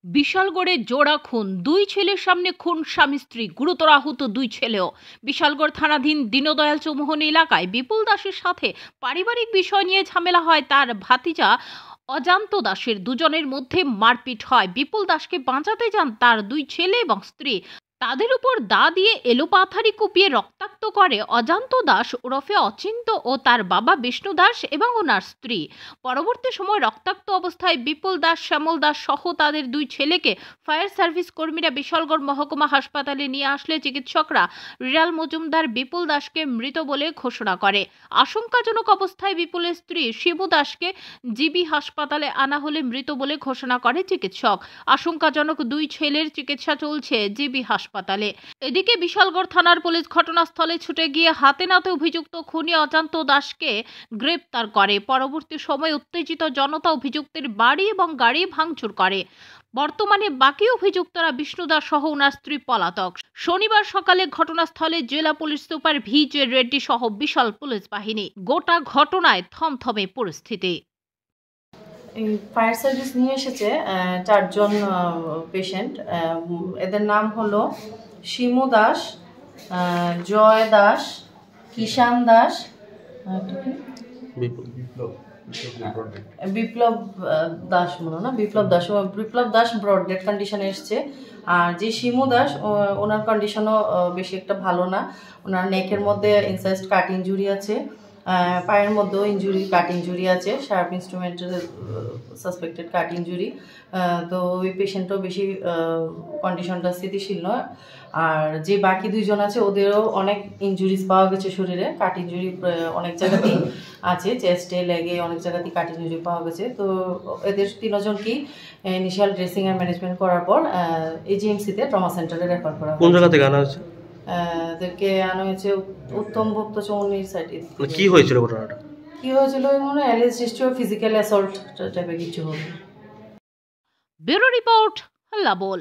বিশালগড়ে জোড়া খুন, দুই ছেলের সামনে খুন স্বামী স্ত্রী, গুরুতর আহত দুই ছেলেও। বিশালগড় থানাধীন দীনদয়াল চৌমুহনী এলাকায় বিপুল দাসের সাথে পারিবারিক বিষয় নিয়ে ঝামেলা হয় তার ভাতিজা অজান্ত দাসের। দুজনের মধ্যে মারপিট হয়। বিপুল দাসকে বাঁচাতে যান তার দুই ছেলে এবং স্ত্রী। তাদের উপর দা দিয়ে এলোপাথারি কুপিয়ে রক্তাক্ত করে অজান্ত দাস ওরফে অচিন্ত ও তার বাবা বিষ্ণু দাস এবং ওনার স্ত্রী। পরবর্তী সময় রক্তাক্ত অবস্থায় বিপুল দাস, শ্যামল দাস সহ তাদের দুই ছেলেকে ফায়ার সার্ভিস কর্মীরা বিশালগড় মহকুমা হাসপাতালে নিয়ে আসলে চিকিৎসকরা রিয়াল মজুমদার বিপুল দাসকে মৃত বলে ঘোষণা করে। আশঙ্কাজনক অবস্থায় বিপুলের স্ত্রী শিবু দাসকে জিবি হাসপাতালে আনা হলে মৃত বলে ঘোষণা করে চিকিৎসক। আশঙ্কাজনক দুই ছেলের চিকিৎসা চলছে জিবি হাসপাতালে। এদিকে বিশালগড় থানার পুলিশ ঘটনাস্থলে ছুটে গিয়ে হাতে নাতে অভিযুক্ত খুনি অজান্ত দাসকে গ্রেপ্তার করে। পরবর্তী সময় উত্তেজিত জনতা অভিযুক্তের বাড়ি এবং গাড়ি ভাঙচুর করে। বর্তমানে বাকি অভিযুক্তরা বিষ্ণু দাস সহ ওনার স্ত্রী পলাতক। শনিবার সকালে ঘটনাস্থলে জেলা পুলিশ সুপার VJ রেড্ডি সহ বিশাল পুলিশ বাহিনী। গোটা ঘটনায় থমথমে পরিস্থিতি। ফায়ার সার্ভিস নিয়ে এসেছে 4 জন পেশেন্ট। এদের নাম হলো শিমু দাস, জয় দাস, কিষান দাস, বিপ্লব দাস মনে না, বিপ্লব দাস ব্রড ডেড কন্ডিশনে এসছে। আর যে শিমু দাস, ওনার কন্ডিশনও বেশি একটা ভালো না। ওনার নেকের মধ্যে ইনসাইজড কাট ইঞ্জুরি আছে, পায়ের মধ্যেও কাট ইঞ্জুরি আছে, শার্প ইনস্ট্রুমেন্টের সাসপেক্টেড কাট ইঞ্জুরি। তো ওই পেশেন্টও বেশি কন্ডিশনটা স্থিতিশীল নয়। আর যে বাকি দুইজন আছে ওদেরও অনেক ইঞ্জুরিজ পাওয়া গেছে শরীরে, কাট ইঞ্জুরি অনেক জায়গাতেই আছে, চেস্টে, লেগে অনেক জায়গাতেই কাট ইঞ্জুরি পাওয়া গেছে। তো এদের 3 জনকেই ইনিশিয়াল ড্রেসিং আর ম্যানেজমেন্ট করার পর AGMC-তে ট্রমা সেন্টারে রেফার করা হয়। কোন জায়গা থেকে আনা হয়েছে? এদেরকে আনা হয়েছে উত্তম ভক্ত চৌমুহনীর সাইডে। কি হয়েছিল ঘটনাটা? কি হয়েছিল মনে হয় allege history of physical assault টাইপের কিছু হবে। Bureau report, লাবল।